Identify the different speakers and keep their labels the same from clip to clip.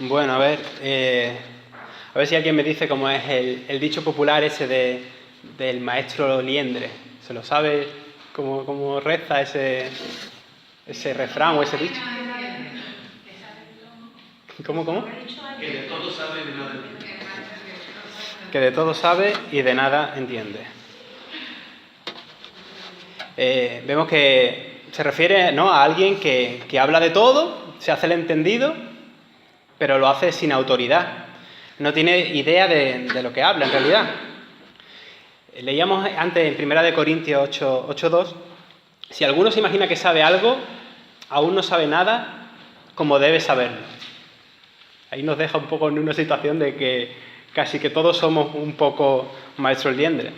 Speaker 1: Bueno, a ver si alguien me dice cómo es el dicho popular ese del maestro liendre. ¿Se lo sabe cómo reza ese refrán o ese dicho? ¿Cómo?
Speaker 2: Que de todo sabe y de nada entiende.
Speaker 1: Que de todo sabe y de nada entiende. Vemos que se refiere, ¿no?, a alguien que habla de todo, se hace el entendido, pero lo hace sin autoridad. No tiene idea de lo que habla en realidad. Leíamos antes en 1 Corintios 8:2, si alguno se imagina que sabe algo, aún no sabe nada como debe saberlo. Ahí nos deja un poco en una situación de que casi que todos somos un poco maestros liendres.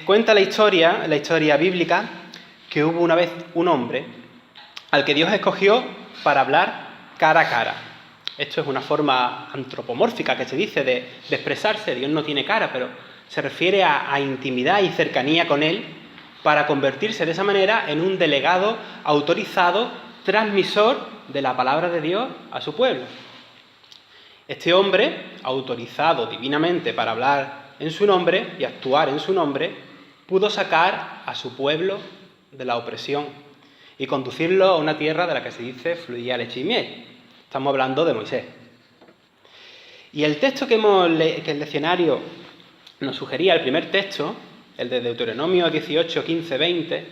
Speaker 1: Cuenta la historia bíblica, que hubo una vez un hombre al que Dios escogió para hablar cara a cara. Esto es una forma antropomórfica que se dice de expresarse. Dios no tiene cara, pero se refiere a intimidad y cercanía con Él para convertirse de esa manera en un delegado autorizado, transmisor de la palabra de Dios a su pueblo. Este hombre, autorizado divinamente para hablar en su nombre y actuar en su nombre, pudo sacar a su pueblo de la opresión y conducirlo a una tierra de la que se dice fluía leche y miel. Estamos hablando de Moisés. Y el texto que el leccionario nos sugería, el primer texto, el de Deuteronomio 18, 15, 20,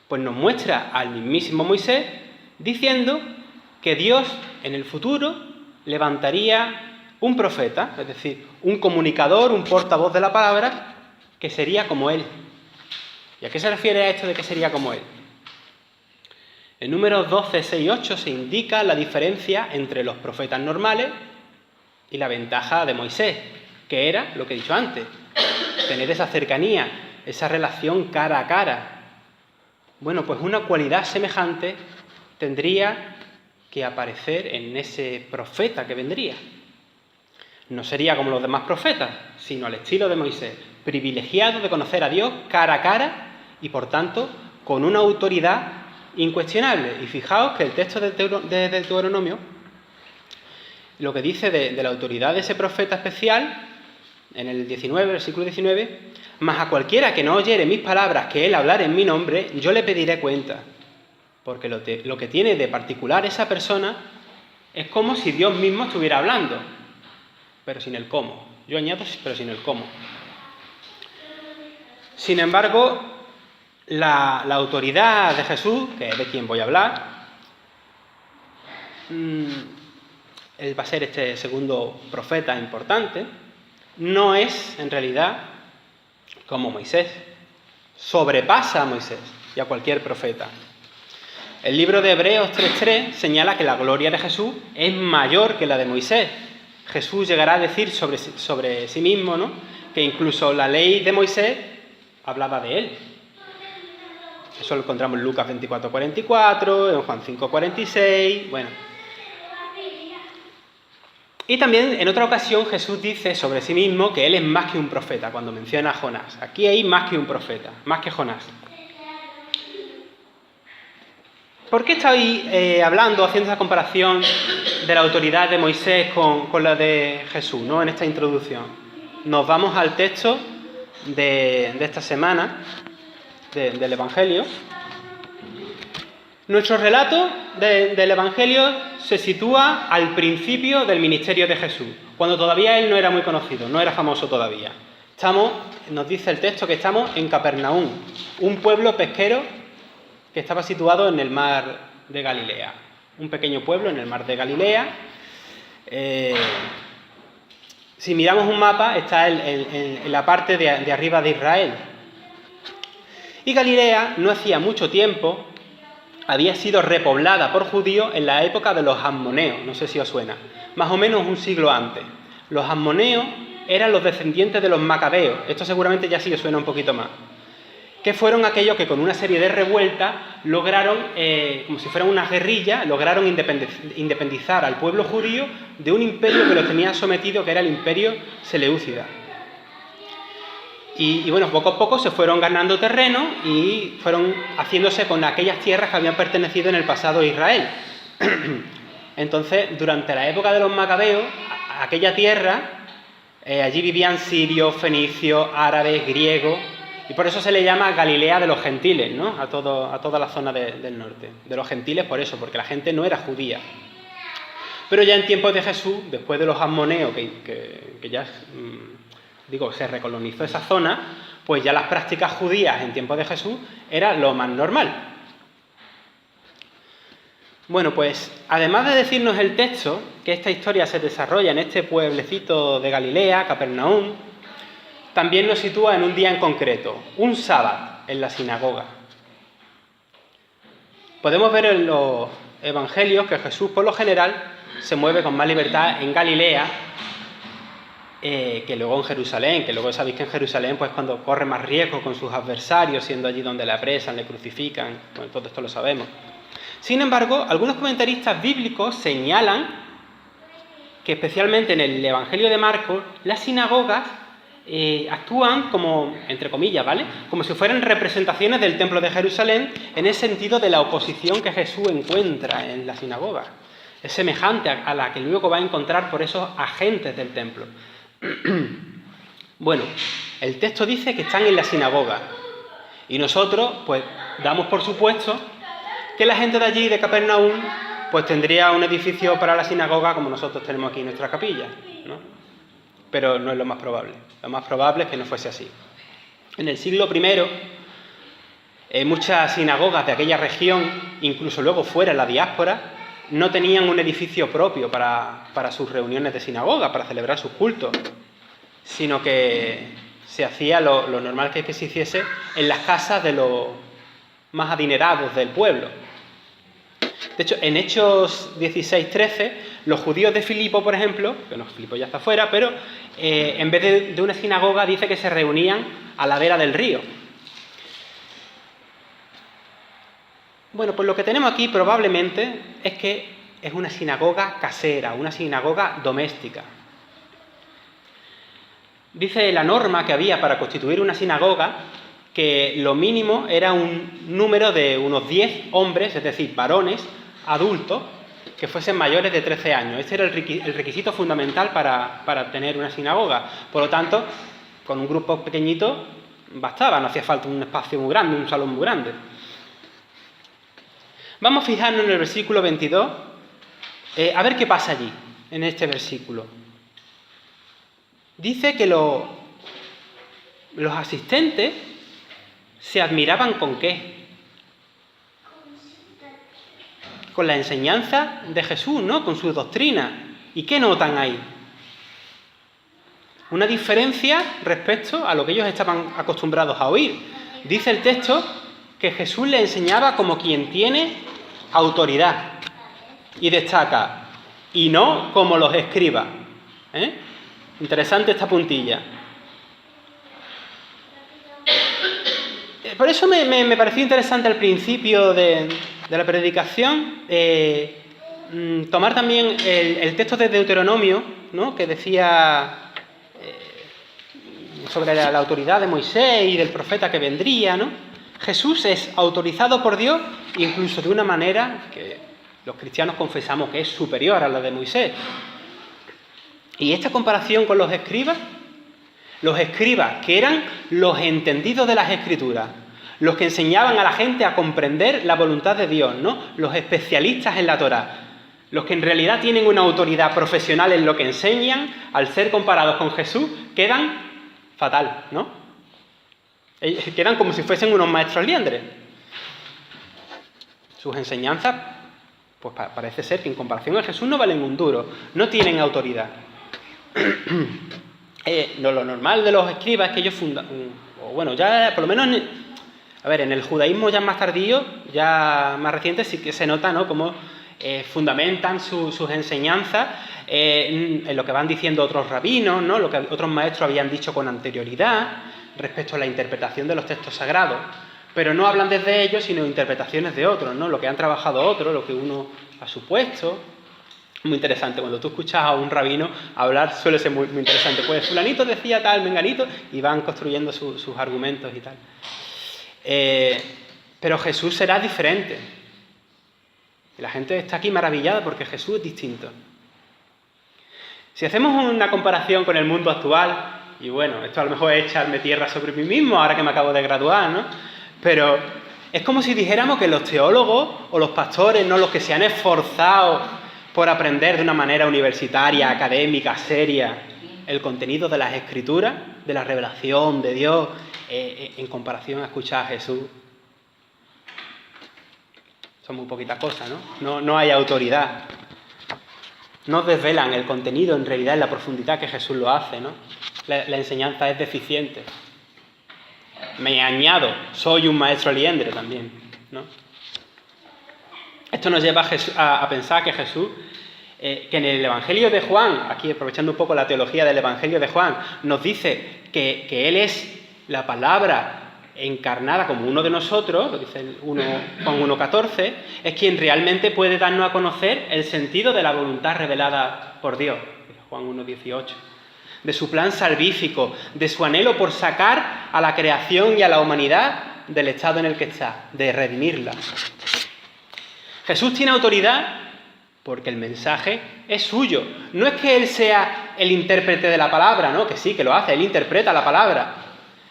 Speaker 1: pues nos muestra al mismísimo Moisés diciendo que Dios en el futuro levantaría un profeta, es decir, un comunicador, un portavoz de la palabra, que sería como él. ¿Y a qué se refiere a esto de que sería como él? En Números 12, 6 y 8 se indica la diferencia entre los profetas normales y la ventaja de Moisés, que era lo que he dicho antes, tener esa cercanía, esa relación cara a cara. Bueno, pues una cualidad semejante tendría que aparecer en ese profeta que vendría. No sería como los demás profetas, sino al estilo de Moisés, privilegiado de conocer a Dios cara a cara y, por tanto, con una autoridad incuestionable. Y fijaos que el texto de Deuteronomio lo que dice de la autoridad de ese profeta especial, en el 19, versículo 19, mas a cualquiera que no oyere mis palabras, que él hablare en mi nombre, yo le pediré cuenta. Porque lo que tiene de particular esa persona es como si Dios mismo estuviera hablando, pero sin el cómo. Yo añado, pero sin el cómo. Sin embargo, la autoridad de Jesús, que es de quien voy a hablar, él va a ser este segundo profeta importante, no es en realidad como Moisés. Sobrepasa a Moisés y a cualquier profeta. El libro de Hebreos 3.3 señala que la gloria de Jesús es mayor que la de Moisés. Jesús llegará a decir sobre sí mismo, ¿no?, que incluso la ley de Moisés hablaba de él. Eso lo encontramos en Lucas 24:44, en Juan 5:46, bueno. Y también en otra ocasión Jesús dice sobre sí mismo que él es más que un profeta, cuando menciona a Jonás. Aquí hay más que un profeta, más que Jonás. ¿Por qué estoy haciendo esa comparación de la autoridad de Moisés con la de Jesús, ¿no?, en esta introducción? Nos vamos al texto de esta semana, del Evangelio. Nuestro relato del Evangelio se sitúa al principio del ministerio de Jesús, cuando todavía él no era muy conocido, no era famoso todavía. Nos dice el texto que estamos en Capernaum, un pueblo pesquero que estaba situado en el mar de Galilea. Un pequeño pueblo en el mar de Galilea. Si miramos un mapa, está en la parte de arriba de Israel. Y Galilea, no hacía mucho tiempo, había sido repoblada por judíos en la época de los ammoneos, no sé si os suena, más o menos un siglo antes. Los ammoneos eran los descendientes de los macabeos, esto seguramente ya sí os suena un poquito más, que fueron aquellos que con una serie de revueltas lograron, como si fueran una guerrilla, lograron independizar al pueblo judío de un imperio que los tenía sometido, que era el imperio seleucida. Y bueno, poco a poco se fueron ganando terreno y fueron haciéndose con aquellas tierras que habían pertenecido en el pasado a Israel. Entonces, durante la época de los macabeos, aquella tierra, allí vivían sirios, fenicios, árabes, griegos, y por eso se le llama Galilea de los gentiles, ¿no? A toda la zona del norte. De los gentiles por eso, porque la gente no era judía. Pero ya en tiempos de Jesús, después de los asmoneos, que ya, se recolonizó esa zona, pues ya las prácticas judías en tiempos de Jesús era lo más normal. Bueno, pues además de decirnos el texto que esta historia se desarrolla en este pueblecito de Galilea, Capernaum, también nos sitúa en un día en concreto, un sábado, en la sinagoga. Podemos ver en los evangelios que Jesús, por lo general, se mueve con más libertad en Galilea que luego en Jerusalén, que luego sabéis que en Jerusalén pues cuando corre más riesgo con sus adversarios, siendo allí donde le apresan, le crucifican, bueno, todo esto lo sabemos. Sin embargo, algunos comentaristas bíblicos señalan que especialmente en el Evangelio de Marcos, las sinagogas actúan como, entre comillas, ¿vale?, como si fueran representaciones del templo de Jerusalén, en el sentido de la oposición que Jesús encuentra en la sinagoga. Es semejante a la que luego va a encontrar por esos agentes del templo. Bueno, el texto dice que están en la sinagoga. Y nosotros, pues, damos por supuesto que la gente de allí, de Capernaum, pues tendría un edificio para la sinagoga como nosotros tenemos aquí en nuestra capilla, ¿no? Pero no es lo más probable. Lo más probable es que no fuese así. En el siglo I, muchas sinagogas de aquella región, incluso luego fuera en la diáspora, no tenían un edificio propio para sus reuniones de sinagoga, para celebrar sus cultos, sino que se hacía lo normal que se hiciese en las casas de los más adinerados del pueblo. De hecho, en Hechos 16-13, los judíos de Filipo, por ejemplo, que no, Filipo ya está fuera, pero en vez de una sinagoga dice que se reunían a la vera del río. Bueno, pues lo que tenemos aquí probablemente es que es una sinagoga casera, una sinagoga doméstica. Dice la norma que había para constituir una sinagoga que lo mínimo era un número de unos 10 hombres, es decir, varones, adultos, que fuesen mayores de 13 años. Este era el requisito fundamental para tener una sinagoga. Por lo tanto, con un grupo pequeñito bastaba, no hacía falta un espacio muy grande, un salón muy grande. Vamos a fijarnos en el versículo 22, a ver qué pasa allí, en este versículo. Dice que los asistentes se admiraban ¿con qué? Con la enseñanza de Jesús, ¿no? Con su doctrina. ¿Y qué notan ahí? Una diferencia respecto a lo que ellos estaban acostumbrados a oír. Dice el texto que Jesús le enseñaba como quien tiene autoridad. Y destaca, y no como los escribas. Interesante esta puntilla. Por eso me pareció interesante al principio de la predicación tomar también el texto de Deuteronomio, ¿no?, que decía sobre la autoridad de Moisés y del profeta que vendría, ¿no? Jesús es autorizado por Dios incluso de una manera que los cristianos confesamos que es superior a la de Moisés. Y esta comparación con los escribas que eran los entendidos de las Escrituras, los que enseñaban a la gente a comprender la voluntad de Dios, ¿no?, los especialistas en la Torá, los que en realidad tienen una autoridad profesional en lo que enseñan, al ser comparados con Jesús, quedan fatal, ¿no? Quedan como si fuesen unos maestros liendres. Sus enseñanzas, pues parece ser que en comparación a Jesús no valen un duro, no tienen autoridad. Lo normal de los escribas es que ellos ya por lo menos en el judaísmo ya más tardío, ya más reciente, sí que se nota, ¿no?, cómo fundamentan sus enseñanzas en lo que van diciendo otros rabinos, ¿no?, lo que otros maestros habían dicho con anterioridad respecto a la interpretación de los textos sagrados, pero no hablan desde ellos, sino interpretaciones de otros, ¿no?, lo que han trabajado otros, lo que uno ha supuesto. Muy interesante, cuando tú escuchas a un rabino hablar suele ser muy, muy interesante. Pues fulanito decía tal, menganito, y van construyendo sus argumentos y tal. Pero Jesús será diferente. Y la gente está aquí maravillada porque Jesús es distinto. Si hacemos una comparación con el mundo actual, y bueno, esto a lo mejor es echarme tierra sobre mí mismo ahora que me acabo de graduar, ¿no? Pero es como si dijéramos que los teólogos o los pastores, ¿no?, los que se han esforzado por aprender de una manera universitaria, académica, seria, el contenido de las Escrituras, de la revelación de Dios, en comparación a escuchar a Jesús, son muy poquitas cosas, ¿no? No hay autoridad. No desvelan el contenido en realidad en la profundidad que Jesús lo hace, ¿no? La enseñanza es deficiente. Me añado, soy un maestro liendre también, ¿no? Esto nos lleva a pensar que Jesús, que en el Evangelio de Juan, aquí aprovechando un poco la teología del Evangelio de Juan, nos dice que Él es la palabra encarnada como uno de nosotros, lo dice Juan 1,14, es quien realmente puede darnos a conocer el sentido de la voluntad revelada por Dios, Juan 1,18, de su plan salvífico, de su anhelo por sacar a la creación y a la humanidad del estado en el que está, de redimirla. Jesús tiene autoridad porque el mensaje es suyo. No es que Él sea el intérprete de la palabra, ¿no? Que sí, que lo hace, Él interpreta la palabra,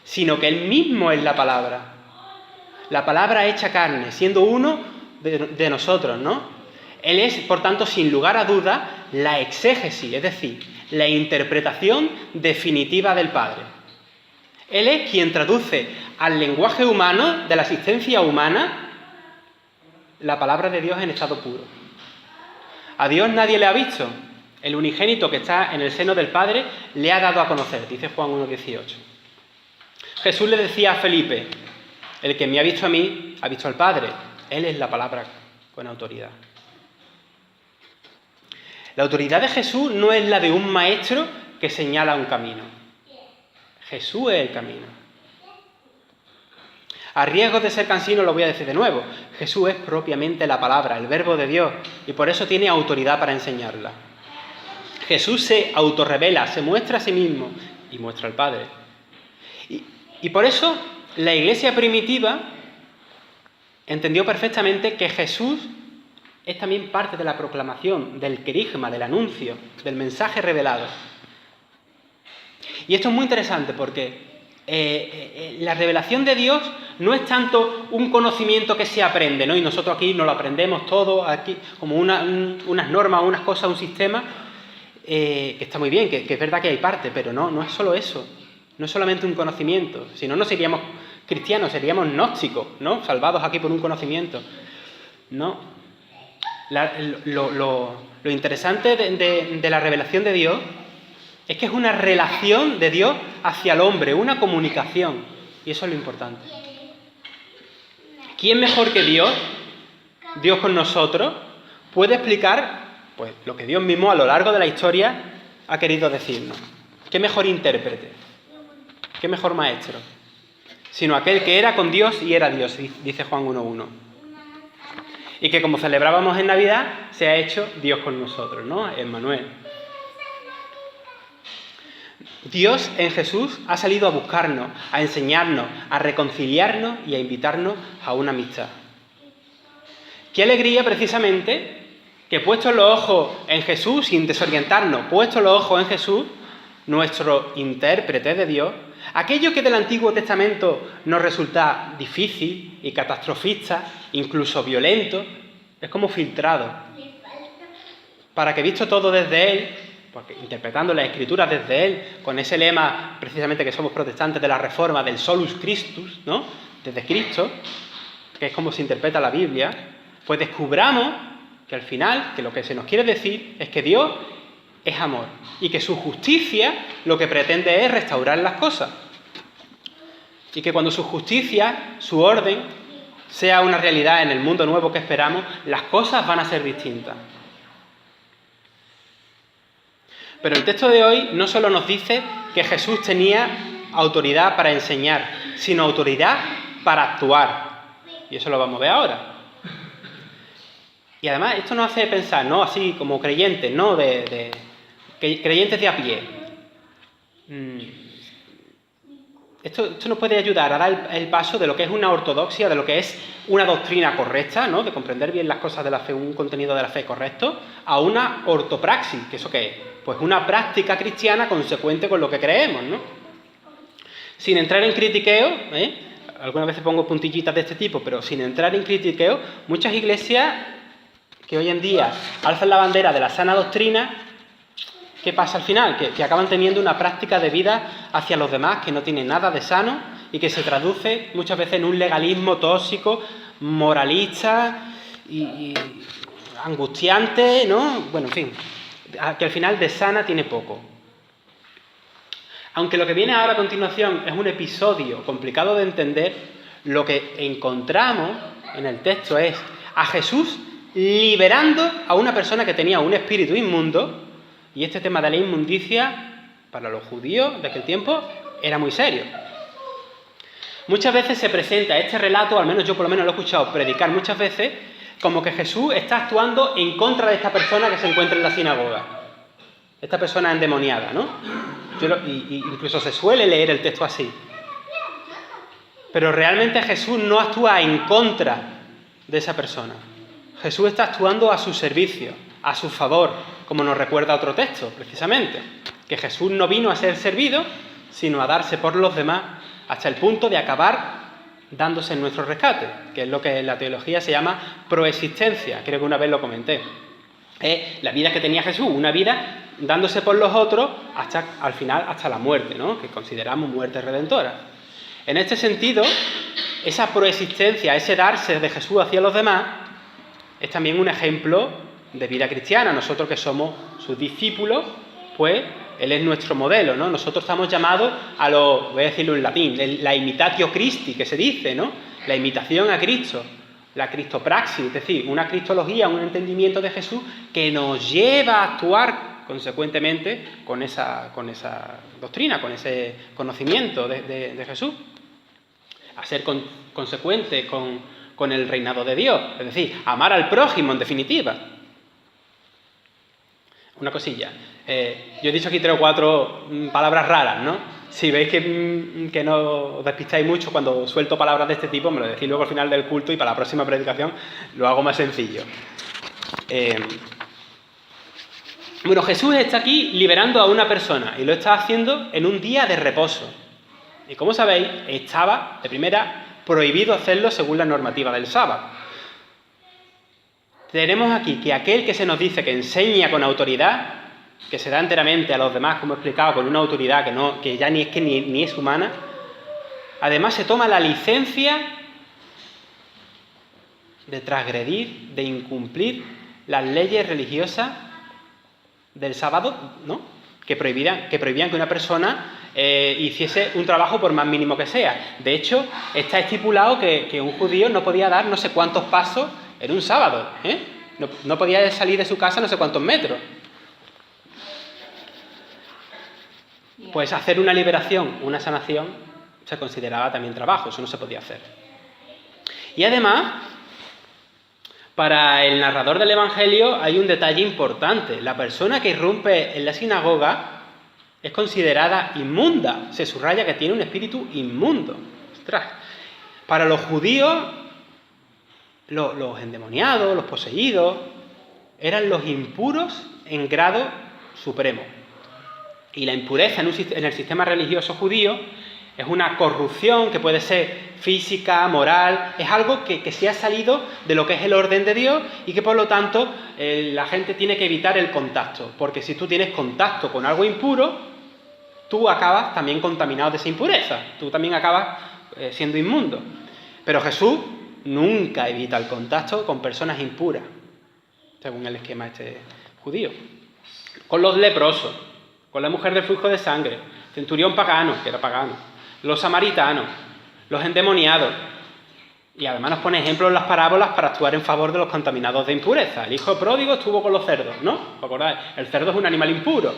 Speaker 1: sino que Él mismo es la palabra. La palabra hecha carne, siendo uno de nosotros, ¿no? Él es, por tanto, sin lugar a dudas, la exégesis, es decir, la interpretación definitiva del Padre. Él es quien traduce al lenguaje humano, de la existencia humana, la palabra de Dios en estado puro. A Dios nadie le ha visto. El unigénito que está en el seno del Padre le ha dado a conocer, dice Juan 1,18. Jesús le decía a Felipe, el que me ha visto a mí, ha visto al Padre. Él es la palabra con autoridad. La autoridad de Jesús no es la de un maestro que señala un camino. Jesús es el camino. A riesgo de ser cansino lo voy a decir de nuevo. Jesús es propiamente la palabra, el verbo de Dios, y por eso tiene autoridad para enseñarla. Jesús se autorrevela, se muestra a sí mismo y muestra al Padre. Y por eso la iglesia primitiva entendió perfectamente que Jesús es también parte de la proclamación, del querigma, del anuncio, del mensaje revelado. Y esto es muy interesante porque la revelación de Dios no es tanto un conocimiento que se aprende, ¿no? Y nosotros aquí nos lo aprendemos todo, aquí como unas normas, unas cosas, un sistema, que está muy bien, que es verdad que hay parte, pero no es solo eso. No es solamente un conocimiento, si no, no seríamos cristianos, seríamos gnósticos, ¿no? Salvados aquí por un conocimiento. No. Lo interesante de la revelación de Dios es que es una relación de Dios hacia el hombre, una comunicación. Y eso es lo importante. ¿Quién mejor que Dios, Dios con nosotros, puede explicar pues, lo que Dios mismo a lo largo de la historia ha querido decirnos? ¿Qué mejor intérprete? ¿Qué mejor maestro? Sino aquel que era con Dios y era Dios, dice Juan 1,1. Y que como celebrábamos en Navidad, se ha hecho Dios con nosotros, ¿no? Emmanuel. Dios en Jesús ha salido a buscarnos, a enseñarnos, a reconciliarnos y a invitarnos a una amistad. Qué alegría precisamente que puestos los ojos en Jesús, sin desorientarnos, puestos los ojos en Jesús, nuestro intérprete de Dios, aquello que del Antiguo Testamento nos resulta difícil y catastrofista, incluso violento, es como filtrado. Para que visto todo desde Él, porque interpretando las Escrituras desde Él, con ese lema precisamente que somos protestantes de la Reforma, del Solus Christus, ¿no? Desde Cristo, que es como se interpreta la Biblia, pues descubramos que al final, que lo que se nos quiere decir es que Dios es amor y que su justicia lo que pretende es restaurar las cosas. Y que cuando su justicia, su orden, sea una realidad en el mundo nuevo que esperamos, las cosas van a ser distintas. Pero el texto de hoy no solo nos dice que Jesús tenía autoridad para enseñar, sino autoridad para actuar. Y eso lo vamos a ver ahora. Y además esto nos hace pensar, no así como creyentes, no creyentes de a pie. Esto nos puede ayudar a dar el paso de lo que es una ortodoxia, de lo que es una doctrina correcta, ¿no? De comprender bien las cosas de la fe, un contenido de la fe correcto, a una ortopraxis, que eso qué es, pues una práctica cristiana consecuente con lo que creemos, ¿no? Sin entrar en critiqueo, algunas veces pongo puntillitas de este tipo, pero sin entrar en critiqueo, muchas iglesias que hoy en día alzan la bandera de la sana doctrina, ¿qué pasa al final? Que acaban teniendo una práctica de vida hacia los demás que no tiene nada de sano y que se traduce muchas veces en un legalismo tóxico, moralista y angustiante, ¿no? Bueno, en fin, que al final de sana tiene poco. Aunque lo que viene ahora a continuación es un episodio complicado de entender, lo que encontramos en el texto es a Jesús liberando a una persona que tenía un espíritu inmundo, y este tema de la inmundicia, para los judíos de aquel tiempo, era muy serio. Muchas veces se presenta este relato, al menos yo por lo menos lo he escuchado predicar muchas veces, como que Jesús está actuando en contra de esta persona que se encuentra en la sinagoga. Esta persona endemoniada, ¿no? Incluso se suele leer el texto así. Pero realmente Jesús no actúa en contra de esa persona. Jesús está actuando a su servicio, a su favor, como nos recuerda otro texto, precisamente. Que Jesús no vino a ser servido, sino a darse por los demás, hasta el punto de acabar dándose en nuestro rescate, que es lo que en la teología se llama proexistencia. Creo que una vez lo comenté. Es la vida que tenía Jesús, una vida dándose por los otros hasta, al final, hasta la muerte, ¿no? Que consideramos muerte redentora. En este sentido, esa proexistencia, ese darse de Jesús hacia los demás, es también un ejemplo de vida cristiana. Nosotros que somos sus discípulos, pues Él es nuestro modelo, ¿no? Nosotros estamos llamados a lo, voy a decirlo en latín, la imitatio Christi, que se dice, ¿no? La imitación a Cristo. La cristopraxis, es decir, una cristología, un entendimiento de Jesús que nos lleva a actuar consecuentemente con esa doctrina, con ese conocimiento de Jesús, a ser consecuentes con el reinado de Dios, es decir, amar al prójimo en definitiva. Una cosilla, yo he dicho aquí 3 o 4 palabras raras, ¿no? Si veis que no os despistáis mucho cuando suelto palabras de este tipo, me lo decís luego al final del culto y para la próxima predicación lo hago más sencillo. Bueno, Jesús está aquí liberando a una persona y lo está haciendo en un día de reposo. Y como sabéis, estaba, de primera, prohibido hacerlo según la normativa del sábado. Tenemos aquí que aquel que se nos dice que enseña con autoridad, que se da enteramente a los demás, como he explicado, con una autoridad que ya ni es humana, además se toma la licencia de transgredir, de incumplir las leyes religiosas del sábado, ¿no? Que prohibían que una persona hiciese un trabajo por más mínimo que sea. De hecho, está estipulado que un judío no podía dar no sé cuántos pasos en un sábado, no podía salir de su casa no sé cuántos metros. Pues hacer una liberación, una sanación, se consideraba también trabajo, eso no se podía hacer. Y además, para el narrador del Evangelio hay un detalle importante. La persona que irrumpe en la sinagoga es considerada inmunda. Se subraya que tiene un espíritu inmundo. Ostras. Para los judíos, los endemoniados, los poseídos, eran los impuros en grado supremo. Y la impureza en el sistema religioso judío es una corrupción que puede ser física, moral, es algo que se ha salido de lo que es el orden de Dios y que por lo tanto la gente tiene que evitar el contacto, porque si tú tienes contacto con algo impuro, tú acabas también contaminado de esa impureza, tú también acabas siendo inmundo. Pero Jesús nunca evita el contacto con personas impuras, según el esquema judío. Con los leprosos, con la mujer del flujo de sangre, centurión pagano, que era pagano, los samaritanos, los endemoniados. Y además nos pone ejemplos en las parábolas para actuar en favor de los contaminados de impureza. El hijo pródigo estuvo con los cerdos, ¿no? ¿Os acordáis? El cerdo es un animal impuro.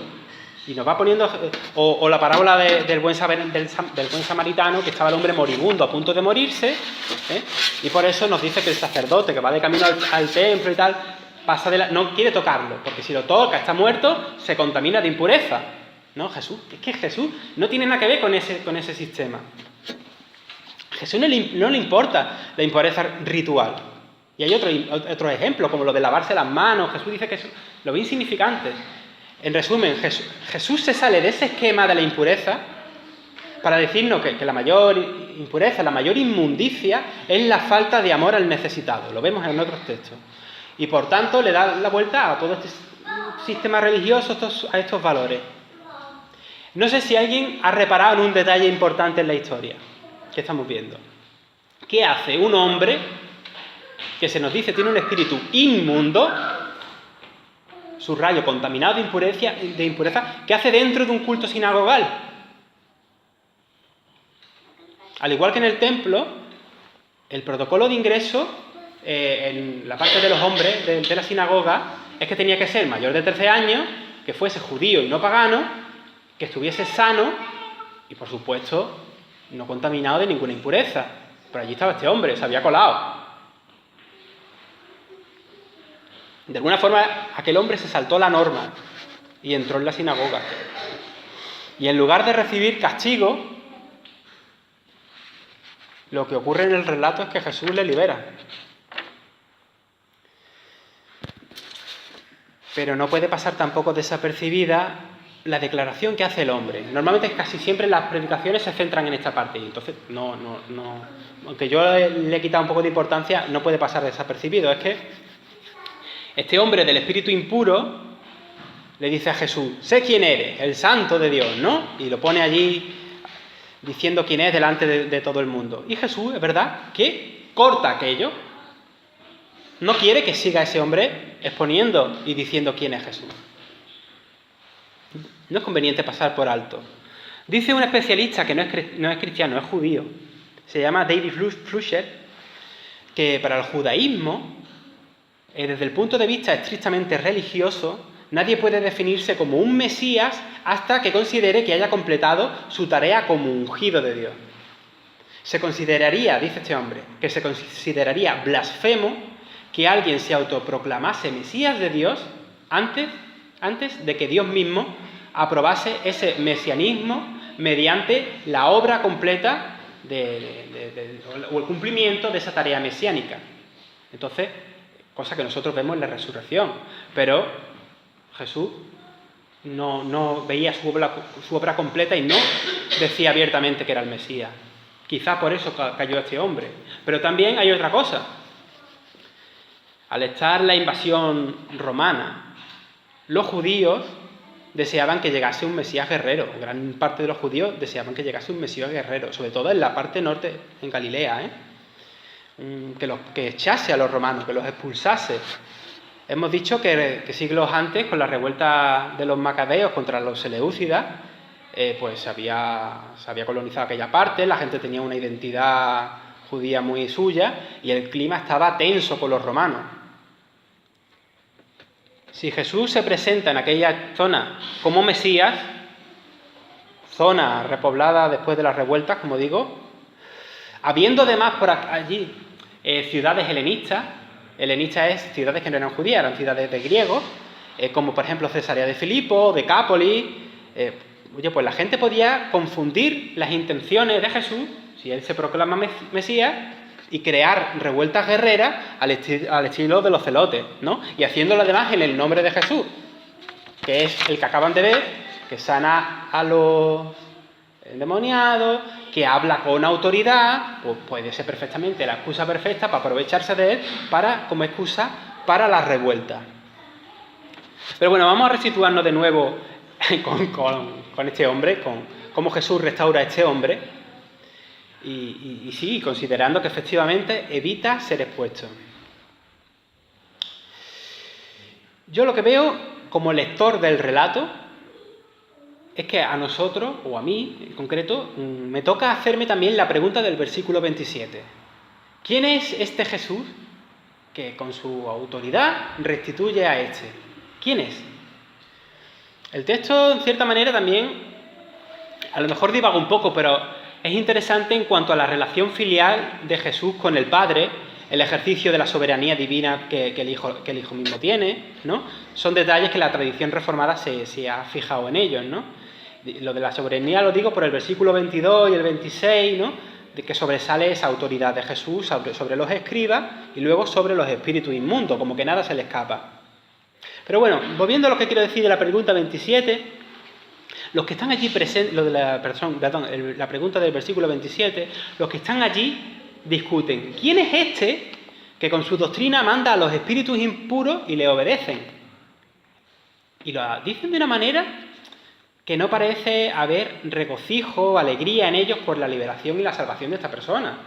Speaker 1: Y nos va poniendo... O la parábola del buen samaritano, que estaba el hombre moribundo a punto de morirse, y por eso nos dice que el sacerdote que va de camino al templo y tal, no quiere tocarlo, porque si lo toca, está muerto, se contamina de impureza. No, Jesús, es que Jesús no tiene nada que ver con ese sistema. Jesús no le importa la impureza ritual. Y hay otro ejemplo, como lo de lavarse las manos. Jesús dice que eso lo ve insignificante. En resumen, Jesús se sale de ese esquema de la impureza para decirnos que la mayor impureza, la mayor inmundicia es la falta de amor al necesitado. Lo vemos en otros textos. Y por tanto le da la vuelta a todo este sistema religioso, a estos valores. No sé si alguien ha reparado en un detalle importante en la historia que estamos viendo. ¿Qué hace un hombre que se nos dice tiene un espíritu inmundo, subrayo, contaminado de impureza, ¿qué hace dentro de un culto sinagogal? Al igual que en el templo, el protocolo de ingreso en la parte de los hombres de la sinagoga es que tenía que ser mayor de 13 años, que fuese judío y no pagano, que estuviese sano y, por supuesto, no contaminado de ninguna impureza. Pero allí estaba este hombre, se había colado. De alguna forma, aquel hombre se saltó la norma y entró en la sinagoga. Y en lugar de recibir castigo, lo que ocurre en el relato es que Jesús le libera. Pero no puede pasar tampoco desapercibida la declaración que hace el hombre. Normalmente casi siempre las predicaciones se centran en esta parte y entonces no, aunque yo le he quitado un poco de importancia, no puede pasar desapercibido. Es que este hombre del espíritu impuro le dice a Jesús: sé quién eres, el santo de Dios, ¿no? Y lo pone allí diciendo quién es delante de todo el mundo. Y Jesús, es verdad, que corta aquello. No quiere que siga ese hombre exponiendo y diciendo quién es Jesús. No es conveniente pasar por alto. Dice un especialista que no es cristiano, es judío, se llama David Flusher, que para el judaísmo, desde el punto de vista estrictamente religioso, nadie puede definirse como un Mesías hasta que considere que haya completado su tarea como ungido de Dios. Se consideraría, dice este hombre, que se consideraría blasfemo que alguien se autoproclamase Mesías de Dios antes de que Dios mismo aprobase ese mesianismo mediante la obra completa o el cumplimiento de esa tarea mesiánica. Entonces, cosa que nosotros vemos en la resurrección, pero Jesús no veía su obra completa y no decía abiertamente que era el Mesías. Quizá por eso cayó este hombre. Pero también hay otra cosa. Al estar la invasión romana, los judíos deseaban que llegase un Mesías guerrero. Gran parte de los judíos deseaban que llegase un Mesías guerrero, sobre todo en la parte norte, en Galilea, que echase a los romanos, que los expulsase. Hemos dicho que siglos antes, con la revuelta de los macabeos contra los seleucidas, pues se había colonizado aquella parte, la gente tenía una identidad judía muy suya y el clima estaba tenso con los romanos. Si Jesús se presenta en aquella zona como Mesías, zona repoblada después de las revueltas, como digo, habiendo además por allí ciudades helenistas es ciudades que no eran judías, eran ciudades de griegos, como por ejemplo Cesarea de Filipo, Decápolis. Pues la gente podía confundir las intenciones de Jesús, si él se proclama Mesías, y crear revueltas guerreras al estilo de los celotes, ¿no? Y haciéndolo además en el nombre de Jesús, que es el que acaban de ver, que sana a los endemoniados, que habla con autoridad, pues puede ser perfectamente la excusa perfecta para aprovecharse de él como excusa para la revuelta. Pero bueno, vamos a resituarnos de nuevo con este hombre, con cómo Jesús restaura a este hombre. Y sí, considerando que efectivamente evita ser expuesto. Yo lo que veo como lector del relato es que a nosotros, o a mí en concreto, me toca hacerme también la pregunta del versículo 27. ¿Quién es este Jesús que con su autoridad restituye a este? ¿Quién es? El texto, en cierta manera, también, a lo mejor divaga un poco, pero es interesante en cuanto a la relación filial de Jesús con el Padre, el ejercicio de la soberanía divina que el Hijo mismo tiene, ¿no? Son detalles que la tradición reformada se ha fijado en ellos, ¿no? Lo de la soberanía lo digo por el versículo 22 y el 26, ¿no? De que sobresale esa autoridad de Jesús sobre los escribas y luego sobre los espíritus inmundos, como que nada se le escapa. Pero bueno, volviendo a lo que quiero decir de la pregunta 27, los que están allí presentes, la pregunta del versículo 27, los que están allí discuten, ¿quién es este que con su doctrina manda a los espíritus impuros y le obedecen? Y lo dicen de una manera que no parece haber regocijo, alegría en ellos por la liberación y la salvación de esta persona.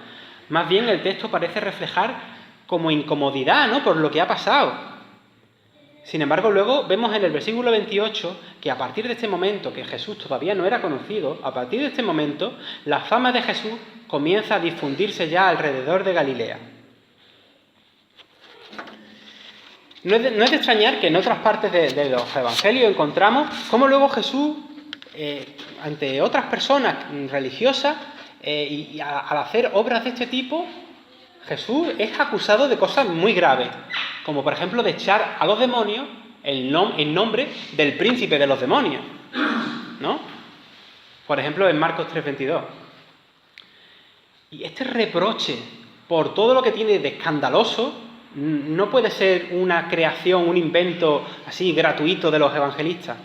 Speaker 1: Más bien el texto parece reflejar como incomodidad, ¿no?, por lo que ha pasado. Sin embargo, luego vemos en el versículo 28 que a partir de este momento, que Jesús todavía no era conocido, a partir de este momento, la fama de Jesús comienza a difundirse ya alrededor de Galilea. No es de extrañar que en otras partes de los evangelios encontramos cómo luego Jesús, ante otras personas religiosas, y al hacer obras de este tipo, Jesús es acusado de cosas muy graves, como por ejemplo de echar a los demonios en nombre del príncipe de los demonios, ¿no? Por ejemplo, en Marcos 3:22. Y este reproche por todo lo que tiene de escandaloso no puede ser una creación, un invento así gratuito de los evangelistas.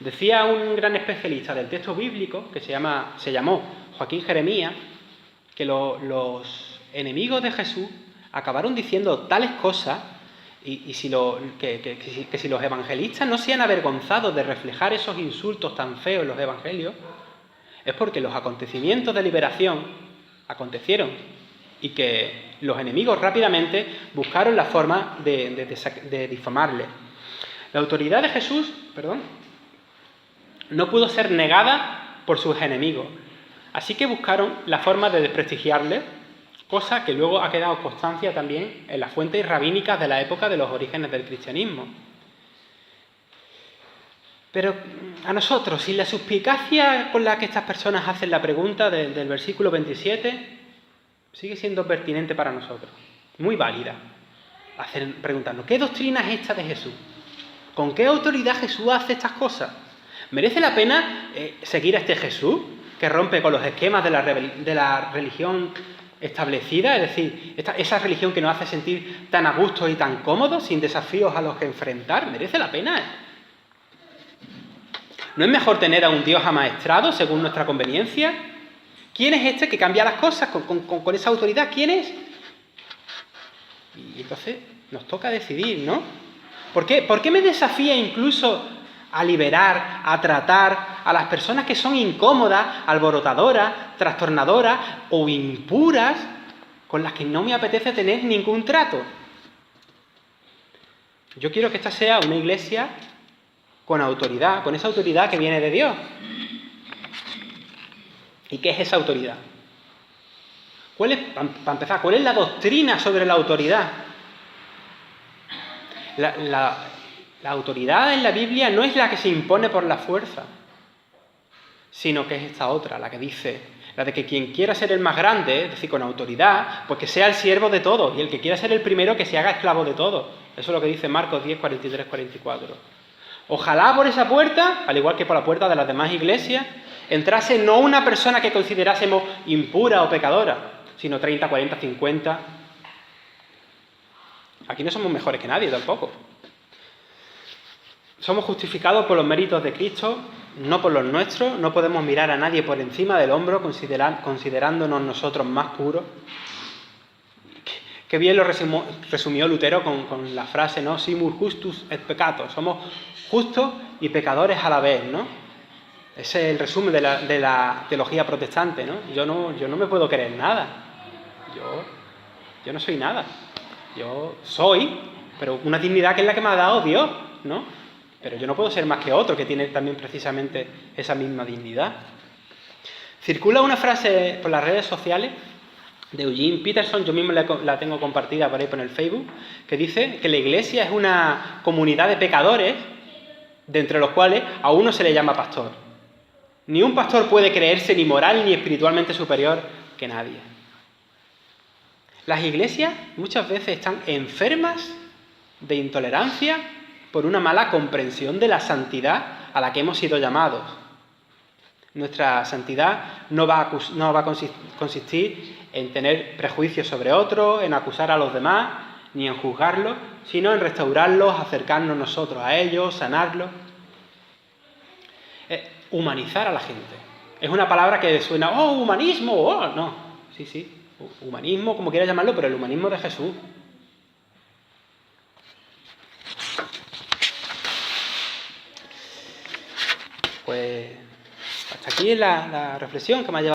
Speaker 1: Decía un gran especialista del texto bíblico, que se llamó Joaquín Jeremías, que los enemigos de Jesús acabaron diciendo tales cosas que si los evangelistas no se han avergonzado de reflejar esos insultos tan feos en los evangelios, es porque los acontecimientos de liberación acontecieron y que los enemigos rápidamente buscaron la forma de difamarle. La autoridad de Jesús, no pudo ser negada por sus enemigos, así que buscaron la forma de desprestigiarle, cosa que luego ha quedado constancia también en las fuentes rabínicas de la época de los orígenes del cristianismo. Pero a nosotros, sin la suspicacia con la que estas personas hacen la pregunta del versículo 27, sigue siendo pertinente para nosotros, muy válida, preguntarnos, ¿qué doctrina es esta de Jesús? ¿Con qué autoridad Jesús hace estas cosas? ¿Merece la pena seguir a este Jesús que rompe con los esquemas de la religión establecida? Es decir, esa religión que nos hace sentir tan a gusto y tan cómodos, sin desafíos a los que enfrentar. ¿Merece la pena? ¿No es mejor tener a un Dios amaestrado según nuestra conveniencia? ¿Quién es este que cambia las cosas con esa autoridad? ¿Quién es? Y entonces nos toca decidir, ¿no? ¿Por qué me desafía incluso a liberar, a tratar a las personas que son incómodas, alborotadoras, trastornadoras o impuras, con las que no me apetece tener ningún trato? Yo quiero que esta sea una iglesia con autoridad, con esa autoridad que viene de Dios. ¿Y qué es esa autoridad? Para empezar, ¿cuál es la doctrina sobre la autoridad? La autoridad en la Biblia no es la que se impone por la fuerza, sino que es esta otra, la que dice, la de que quien quiera ser el más grande, es decir, con autoridad, pues que sea el siervo de todos, y el que quiera ser el primero, que se haga esclavo de todos. Eso es lo que dice Marcos 10, 43, 44. Ojalá por esa puerta, al igual que por la puerta de las demás iglesias, entrase no una persona que considerásemos impura o pecadora, sino 30, 40, 50. Aquí no somos mejores que nadie tampoco. Somos justificados por los méritos de Cristo, no por los nuestros. No podemos mirar a nadie por encima del hombro, considerándonos nosotros más puros. Qué bien lo resumió Lutero con la frase, ¿no? Simul justus et peccator. Somos justos y pecadores a la vez, ¿no? Ese es el resumen de la teología protestante, ¿no? Yo no me puedo creer nada. Yo no soy nada. Yo soy, pero una dignidad que es la que me ha dado Dios, ¿no? Pero yo no puedo ser más que otro que tiene también precisamente esa misma dignidad. Circula una frase por las redes sociales de Eugene Peterson, yo mismo la tengo compartida por ahí por el Facebook, que dice que la iglesia es una comunidad de pecadores, de entre los cuales a uno se le llama pastor. Ni un pastor puede creerse ni moral ni espiritualmente superior que nadie. Las iglesias muchas veces están enfermas de intolerancia por una mala comprensión de la santidad a la que hemos sido llamados. Nuestra santidad no va a consistir en tener prejuicios sobre otros, en acusar a los demás, ni en juzgarlos, sino en restaurarlos, acercarnos nosotros a ellos, sanarlos. Humanizar a la gente. Es una palabra que suena, ¡oh, humanismo! ¡Oh! No, sí, humanismo, como quieras llamarlo, pero el humanismo de Jesús. Pues hasta aquí la reflexión que me ha llevado.